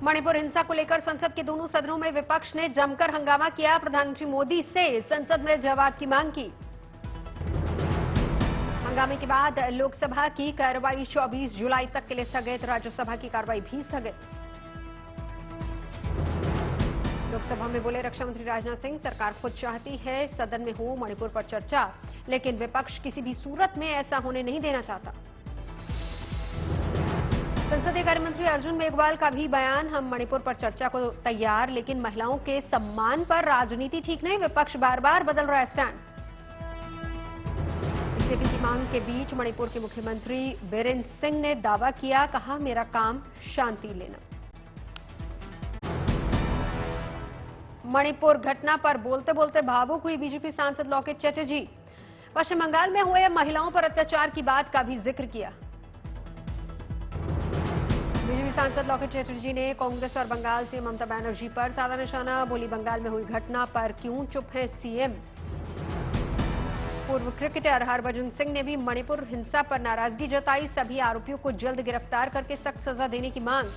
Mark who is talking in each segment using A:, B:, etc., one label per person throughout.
A: मणिपुर हिंसा को लेकर संसद के दोनों सदनों में विपक्ष ने जमकर हंगामा किया। प्रधानमंत्री मोदी से संसद में जवाब की मांग की। हंगामे के बाद लोकसभा की कार्रवाई 24 जुलाई तक के लिए स्थगित, राज्यसभा की कार्रवाई भी स्थगित। लोकसभा में बोले रक्षा मंत्री राजनाथ सिंह, सरकार खुद चाहती है सदन में हो मणिपुर पर चर्चा, लेकिन विपक्ष किसी भी सूरत में ऐसा होने नहीं देना चाहता। संसदीय कार्य मंत्री अर्जुन मेघवाल का भी बयान, हम मणिपुर पर चर्चा को तैयार, लेकिन महिलाओं के सम्मान पर राजनीति ठीक नहीं, विपक्ष बार बार बदल रहा है स्टैंड। बीजेपी की मांग के बीच मणिपुर के मुख्यमंत्री बीरेंद्र सिंह ने दावा किया, कहा मेरा काम शांति लेना। मणिपुर घटना पर बोलते बोलते भावुक हुई बीजेपी सांसद लॉकेट चटर्जी। पश्चिम बंगाल में हुए महिलाओं पर अत्याचार की बात का भी जिक्र किया। बीजेपी सांसद लॉकेट चटर्जी ने कांग्रेस और बंगाल सीएम ममता बनर्जी पर साधा निशाना, बोली बंगाल में हुई घटना पर क्यों चुप है सीएम। पूर्व क्रिकेटर हरभजन सिंह ने भी मणिपुर हिंसा पर नाराजगी जताई, सभी आरोपियों को जल्द गिरफ्तार करके सख्त सजा देने की मांग।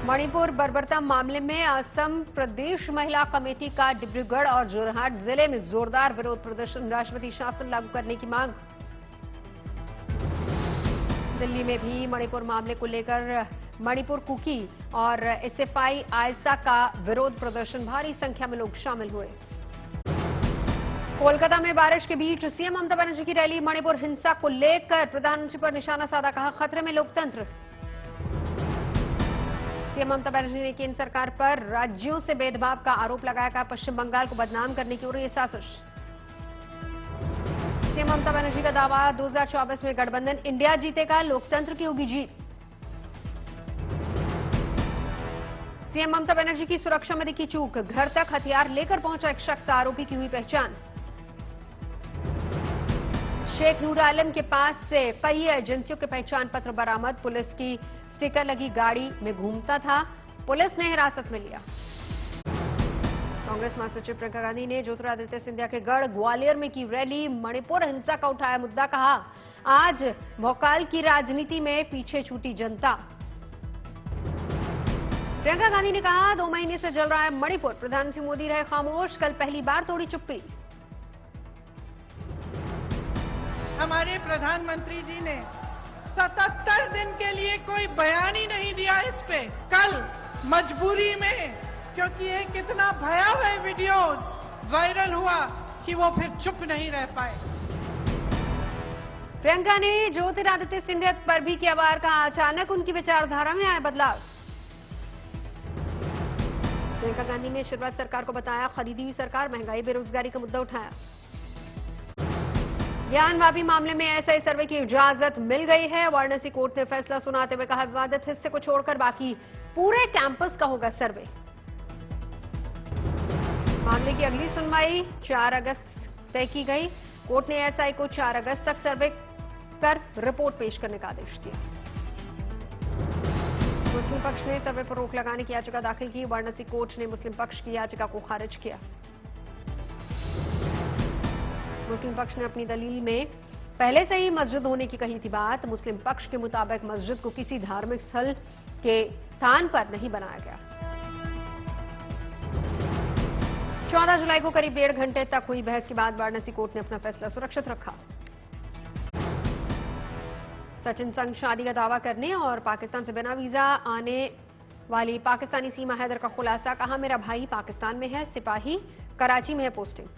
A: मणिपुर बर्बरता मामले में असम प्रदेश महिला कमेटी का डिब्रूगढ़ और जोरहाट जिले में जोरदार विरोध प्रदर्शन, राष्ट्रपति शासन लागू करने की मांग। दिल्ली में भी मणिपुर मामले को लेकर मणिपुर कुकी और एसएफआई आयसा का विरोध प्रदर्शन, भारी संख्या में लोग शामिल हुए। कोलकाता में बारिश के बीच सीएम ममता बनर्जी की रैली, मणिपुर हिंसा को लेकर प्रधानमंत्री पर निशाना साधा, कहा खतरे में लोकतंत्र। सीएम ममता बनर्जी ने केंद्र सरकार पर राज्यों से भेदभाव का आरोप लगाया, कहा पश्चिम बंगाल को बदनाम करने की हो रही है साजिश। सीएम ममता बनर्जी का दावा, 2024 में गठबंधन इंडिया जीतेगा, लोकतंत्र की होगी जीत। सीएम ममता बनर्जी की सुरक्षा में दिखी चूक, घर तक हथियार लेकर पहुंचा एक शख्स, आरोपी की हुई पहचान। शेख नूर आलम के पास से कई एजेंसियों के पहचान पत्र बरामद, पुलिस की स्टिकर लगी गाड़ी में घूमता था, पुलिस ने हिरासत में लिया। कांग्रेस महासचिव प्रियंका गांधी ने ज्योतिरादित्य सिंधिया के गढ़ ग्वालियर में की रैली, मणिपुर हिंसा का उठाया मुद्दा, कहा आज भोकाल की राजनीति में पीछे छूटी जनता। प्रियंका गांधी ने कहा 2 महीने से जल रहा है मणिपुर, प्रधानमंत्री मोदी रहे खामोश, कल पहली बार तोड़ी चुप्पी।
B: हमारे प्रधानमंत्री जी ने 77 दिन के लिए कोई बयान ही नहीं दिया इस पे। कल मजबूरी में, क्योंकि ये कितना भयावह वीडियो वायरल हुआ कि वो फिर चुप नहीं रह पाए।
A: प्रियंका ने ज्योतिरादित्य सिंधिया पर भी किया वार, कहा अचानक उनकी विचारधारा में आया बदलाव। प्रियंका गांधी ने शिवराज सरकार को बताया खरीदी हुई सरकार, महंगाई बेरोजगारी का मुद्दा उठाया। ज्ञान भाभी मामले में एसआई सर्वे की इजाजत मिल गई है, वाराणसी कोर्ट ने फैसला सुनाते हुए कहा विवादित हिस्से को छोड़कर बाकी पूरे कैंपस का होगा सर्वे। मामले की अगली सुनवाई 4 अगस्त तय की गई। कोर्ट ने एसआई को 4 अगस्त तक सर्वे कर रिपोर्ट पेश करने का आदेश दिया। मुस्लिम पक्ष ने सर्वे पर रोक लगाने की याचिका दाखिल की, वाराणसी कोर्ट ने मुस्लिम पक्ष की याचिका को खारिज किया। मुस्लिम पक्ष ने अपनी दलील में पहले से ही मस्जिद होने की कही थी बात, मुस्लिम पक्ष के मुताबिक मस्जिद को किसी धार्मिक स्थल के स्थान पर नहीं बनाया गया। 14 जुलाई को करीब 1.5 घंटे तक हुई बहस के बाद वाराणसी कोर्ट ने अपना फैसला सुरक्षित रखा। सचिन संग शादी का दावा करने और पाकिस्तान से बिना वीजा आने वाली पाकिस्तानी सीमा हैदर का खुलासा, कहा मेरा भाई पाकिस्तान में है, सिपाही कराची में है पोस्टिंग।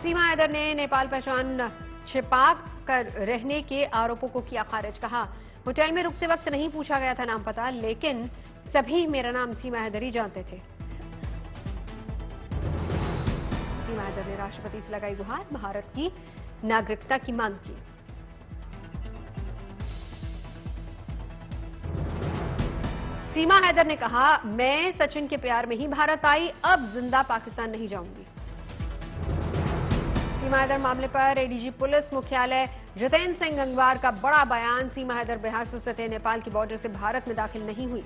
A: सीमा हैदर ने नेपाल पहचान छिपा कर रहने के आरोपों को किया खारिज, कहा होटल में रुकते वक्त नहीं पूछा गया था नाम पता, लेकिन सभी मेरा नाम सीमा हैदर ही जानते थे। सीमा हैदर ने राष्ट्रपति से लगाई गुहार, भारत की नागरिकता की मांग की। सीमा हैदर ने कहा मैं सचिन के प्यार में ही भारत आई, अब जिंदा पाकिस्तान नहीं जाऊंगी। सीमा हैदर मामले पर एडीजी पुलिस मुख्यालय जितेंद्र सिंह गंगवार का बड़ा बयान, सीमा हैदर बिहार से सटे नेपाल की बॉर्डर से भारत में दाखिल नहीं हुई।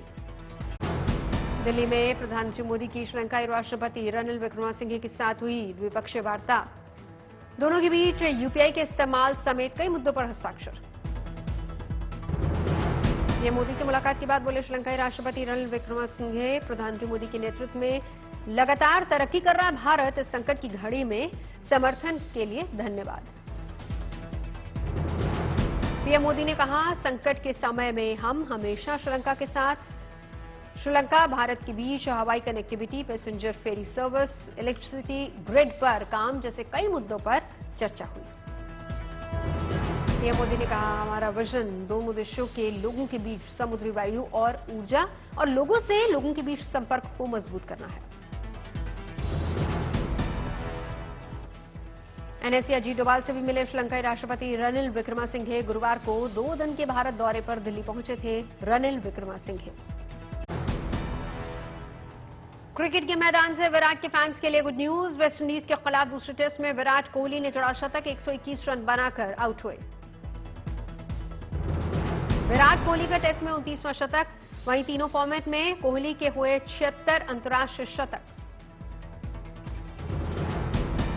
A: दिल्ली में प्रधानमंत्री मोदी की श्रीलंकाई राष्ट्रपति रनिल विक्रमासिंघे के साथ हुई द्विपक्षीय वार्ता, दोनों के बीच यूपीआई के इस्तेमाल समेत कई मुद्दों पर हस्ताक्षर। ये मोदी से मुलाकात के बाद बोले श्रीलंकाई राष्ट्रपति रणिल विक्रमसिंघे, प्रधानमंत्री मोदी के नेतृत्व में लगातार तरक्की कर रहा है भारत, इस संकट की घड़ी में समर्थन के लिए धन्यवाद। पीएम मोदी ने कहा, संकट के समय में हम हमेशा श्रीलंका के साथ। श्रीलंका भारत के बीच हवाई connectivity, passenger ferry service, electricity grid पर काम जैसे कई मुद्दों पर चर्चा हुई। पीएम मोदी ने कहा, हमारा विजन दोनों देशों के लोगों के बीच समुद्री वायु और ऊर्जा और लोगों से लोगों के बीच संपर्क को मजबूत करना है। एनएससी अजीत डोभाल से भी मिले श्रीलंकाई राष्ट्रपति रणिल विक्रमसिंघे। गुरुवार को 2 दिन के भारत दौरे पर दिल्ली पहुंचे थे रणिल विक्रमसिंघे। क्रिकेट के मैदान से विराट के फैंस के लिए गुड न्यूज। वेस्टइंडीज के खिलाफ दूसरे टेस्ट में विराट कोहली ने जड़ा शतक, 121 रन बनाकर आउट हुए। विराट कोहली का टेस्ट में 29वां शतक, वहीं तीनों फॉर्मेट में कोहली के हुए 76 अंतर्राष्ट्रीय शतक।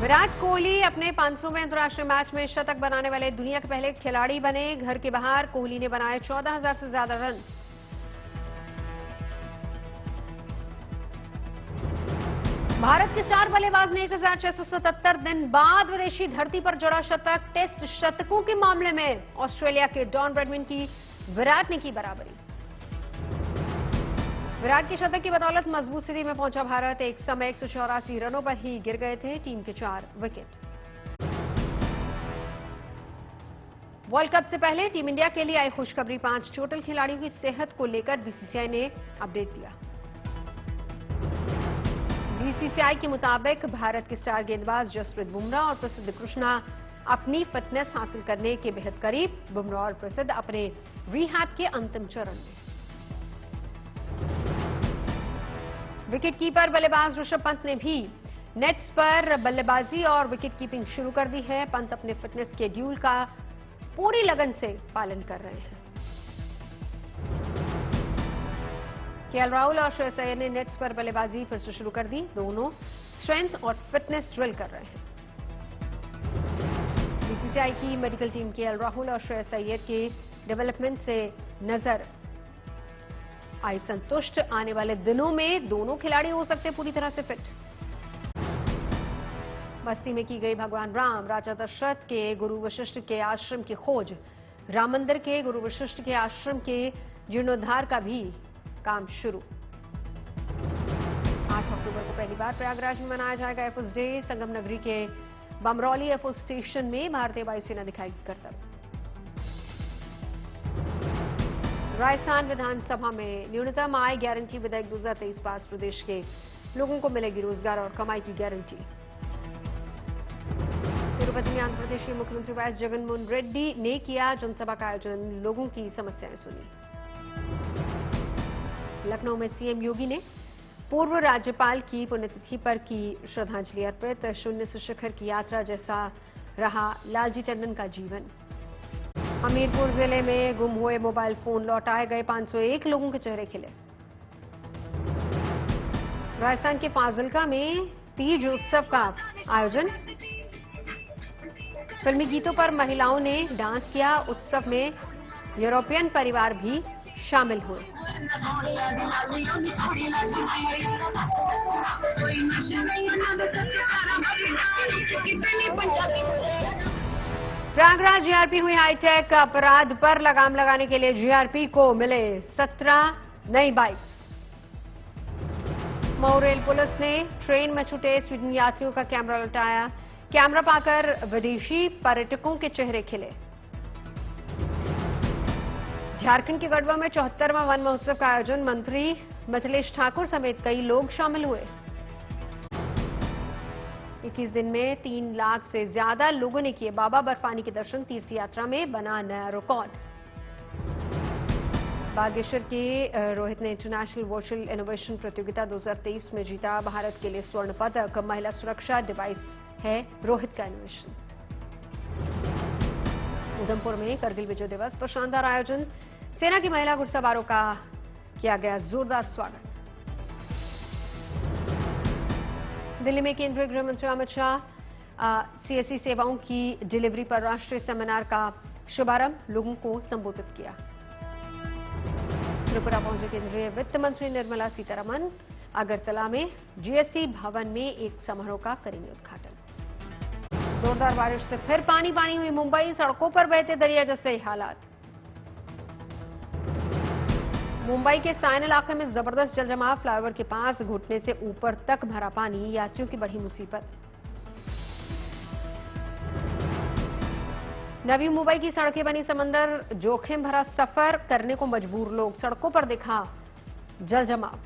A: विराट कोहली अपने 500वें अंतर्राष्ट्रीय मैच में शतक बनाने वाले दुनिया के पहले खिलाड़ी बने। घर के बाहर कोहली ने बनाए 14,000 से ज्यादा रन। भारत के स्टार बल्लेबाज ने 1677 दिन बाद विदेशी धरती पर जड़ा शतक। टेस्ट शतकों के मामले में ऑस्ट्रेलिया के डॉन ब्रैडमैन की विराट ने की बराबरी। विराट के शतक की बदौलत मजबूत स्थिति में पहुंचा भारत। एक समय 184 रनों पर ही गिर गए थे टीम के 4 विकेट। वर्ल्ड कप से पहले टीम इंडिया के लिए आई खुशखबरी। 5 टोटल खिलाड़ियों की सेहत को लेकर बीसीसीआई ने अपडेट दिया। बीसीसीआई के मुताबिक भारत के स्टार गेंदबाज जसप्रीत बुमराह और प्रसिद्ध कृष्णा अपनी फिटनेस हासिल करने के बेहद करीब। बुमराह और प्रसिद्ध अपने रिहैब के अंतिम चरण में। विकेट कीपर बल्लेबाज ऋषभ पंत ने भी नेट्स पर बल्लेबाजी और विकेट कीपिंग शुरू कर दी है। पंत अपने फिटनेस शेड्यूल का पूरी लगन से पालन कर रहे हैं। केएल राहुल और श्रेयस अय्यर ने नेट्स पर बल्लेबाजी फिर से शुरू कर दी। दोनों स्ट्रेंथ और फिटनेस ड्रिल कर रहे हैं। बीसीसीआई की मेडिकल टीम केएल राहुल और श्रेयस अय्यर के डेवलपमेंट से नजर आई संतुष्ट। आने वाले दिनों में दोनों खिलाड़ी हो सकते पूरी तरह से फिट। बस्ती में की गई भगवान राम, राजा दशरथ के गुरु वशिष्ठ के आश्रम की खोज। राम मंदिर के गुरु वशिष्ठ के आश्रम के जीर्णोद्धार का भी काम शुरू। 8 अक्टूबर को पहली बार प्रयागराज में मनाया जाएगा एयरफोर्स डे। संगम नगरी के बमरौली एयरफोर्स स्टेशन में भारतीय वायुसेना दिखाई करतब। राजस्थान विधानसभा में न्यूनतम आय गारंटी विधेयक 2023 पास। प्रदेश के लोगों को मिलेगी रोजगार और कमाई की गारंटी। तिरुपति में आंध्र प्रदेश के मुख्यमंत्री वाईएस जगनमोहन रेड्डी ने किया जनसभा का आयोजन, लोगों की समस्याएं सुनी। लखनऊ में सीएम योगी ने पूर्व राज्यपाल की पुण्यतिथि पर की श्रद्धांजलि अर्पित। शून्य से शिखर की यात्रा जैसा रहा लालजी टंडन का जीवन। हमीरपुर जिले में गुम हुए मोबाइल फोन लौटाए गए, 501 लोगों के चेहरे खिले। राजस्थान के फाजिल्का में तीज उत्सव का आयोजन। फिल्मी गीतों पर महिलाओं ने डांस किया। उत्सव में यूरोपियन परिवार भी शामिल हुए। प्रयागराज जीआरपी हुई हाईटेक। अपराध पर लगाम लगाने के लिए जीआरपी को मिले 17 नई बाइक्स। मऊ रेल पुलिस ने ट्रेन में छूटे स्वीडन यात्रियों का कैमरा लौटाया। कैमरा पाकर विदेशी पर्यटकों के चेहरे खिले। झारखंड के गढ़वा में 74वां वन महोत्सव का आयोजन। मंत्री मिथिलेश ठाकुर समेत कई लोग शामिल हुए। 21 दिन में 3 लाख से ज्यादा लोगों ने किए बाबा बर्फानी के दर्शन। तीर्थ यात्रा में बना नया रिकॉर्ड। बागेश्वर के रोहित ने इंटरनेशनल वर्चुअल इनोवेशन प्रतियोगिता 2023 में जीता। भारत के लिए स्वर्ण पदक। महिला सुरक्षा डिवाइस है रोहित का इनोवेशन। उधमपुर में करगिल विजय दिवस पर शानदार आयोजन। सेना की महिला घुड़सवारों का किया गया जोरदार स्वागत। दिल्ली में केंद्रीय गृह मंत्री अमित शाह सीएससी सेवाओं की डिलीवरी पर राष्ट्रीय सेमिनार का शुभारंभ, लोगों को संबोधित किया। त्रिपुरा पहुंचे केंद्रीय वित्त मंत्री निर्मला सीतारमण। अगरतला में जीएसटी भवन में एक समारोह का करेंगे उद्घाटन। जोरदार बारिश से फिर पानी पानी हुई मुंबई, सड़कों पर बहते दरिया जैसे हालात। मुंबई के सायन इलाके में जबरदस्त जलजमाव, फ्लाईओवर के पास घुटने से ऊपर तक भरा पानी, यात्रियों की बढ़ी मुसीबत। नवी मुंबई की सड़कें बनी समंदर, जोखिम भरा सफर करने को मजबूर लोग, सड़कों पर दिखा जलजमाव।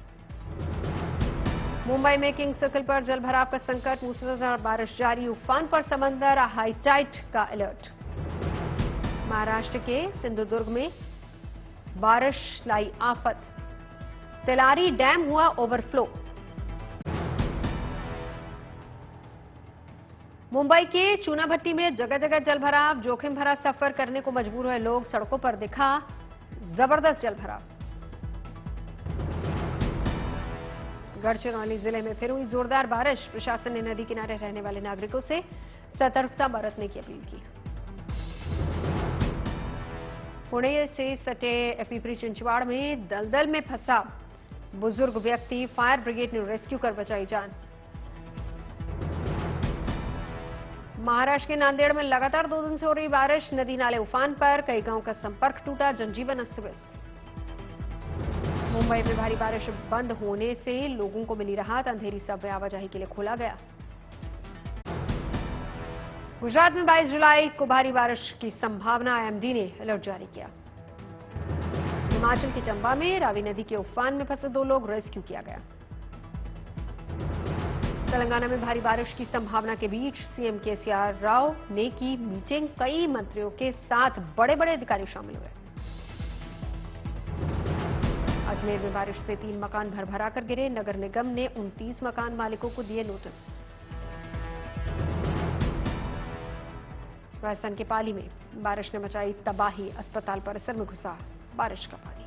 A: मुंबई में किंग सर्कल पर जलभराव का संकट, मूसलाधार बारिश जारी, उफान पर समंदर, हाई टाइड का अलर्ट। महाराष्ट्र के सिंधुदुर्ग में बारिश लाई आफत, तेलारी डैम हुआ ओवरफ्लो। मुंबई के चूनाभट्टी में जगह जगह जलभराव, जोखिम भरा सफर करने को मजबूर हुए लोग, सड़कों पर दिखा जबरदस्त जलभराव। गढ़चिरौली जिले में फिर हुई जोरदार बारिश, प्रशासन ने नदी किनारे रहने वाले नागरिकों से सतर्कता बरतने की अपील की। पुणे से सटे पिपरी चिंचवाड़ में दलदल में फंसा बुजुर्ग व्यक्ति, फायर ब्रिगेड ने रेस्क्यू कर बचाई जान। महाराष्ट्र के नांदेड़ में लगातार 2 दिन से हो रही बारिश, नदी नाले उफान पर, कई गांव का संपर्क टूटा, जनजीवन अस्त व्यस्त। मुंबई में भारी बारिश बंद होने से लोगों को मिली राहत, अंधेरी सबवे आवाजाही के लिए खोला गया। गुजरात में 22 जुलाई को भारी बारिश की संभावना, आईएमडी ने अलर्ट जारी किया। हिमाचल के चंबा में रावी नदी के उफान में फंसे 2 लोग, रेस्क्यू किया गया। तेलंगाना में भारी बारिश की संभावना के बीच सीएम केसीआर राव ने की मीटिंग, कई मंत्रियों के साथ बड़े बड़े अधिकारी शामिल हुए। अजमेर में बारिश से 3 मकान भरभरा कर गिरे, नगर निगम ने 29 मकान मालिकों को दिए नोटिस। राजस्थान के पाली में बारिश ने मचाई तबाही, अस्पताल परिसर में घुसा बारिश का पानी।